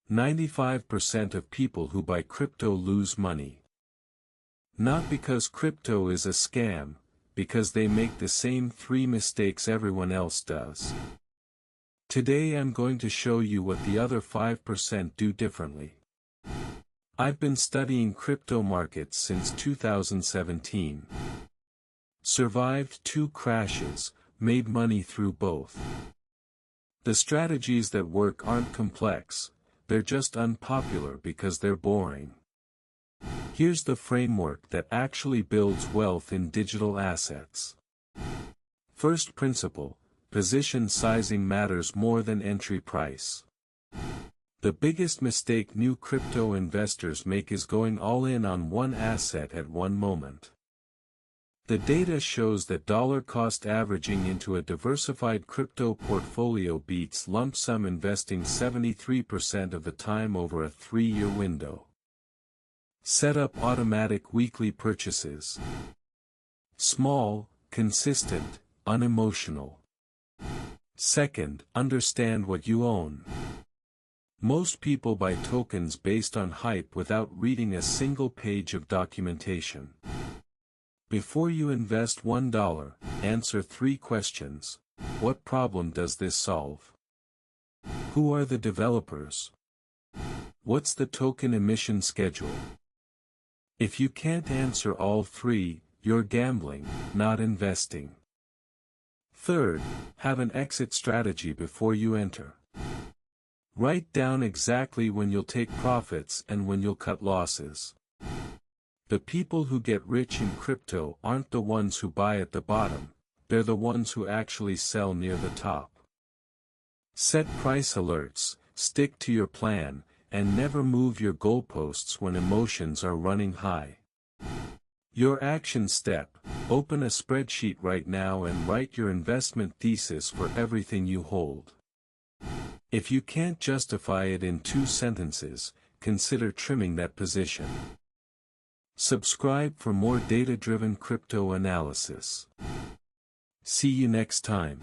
95% of people who buy crypto lose money. Not because crypto is a scam, because they make the same 3 mistakes everyone else does. Today I'm going to show you what the other 5% do differently. I've been studying crypto markets since 2017. Survived 2 crashes, made money through both. The strategies that work aren't complex, they're just unpopular because they're boring. Here's the framework that actually builds wealth in digital assets. First principle, position sizing matters more than entry price. The biggest mistake new crypto investors make is going all in on one asset at one moment. The data shows that dollar cost averaging into a diversified crypto portfolio beats lump sum investing 73% of the time over a 3-year window. Set up automatic weekly purchases. Small, consistent, unemotional. Second, understand what you own. Most people buy tokens based on hype without reading a single page of documentation. Before you invest $1, answer 3 questions. What problem does this solve? Who are the developers? What's the token emission schedule? If you can't answer all 3, you're gambling, not investing. Third, have an exit strategy before you enter. Write down exactly when you'll take profits and when you'll cut losses. The people who get rich in crypto aren't the ones who buy at the bottom, they're the ones who actually sell near the top. Set price alerts, stick to your plan, and never move your goalposts when emotions are running high. Your action step, open a spreadsheet right now and write your investment thesis for everything you hold. If you can't justify it in 2 sentences, consider trimming that position. Subscribe for more data-driven crypto analysis. See you next time.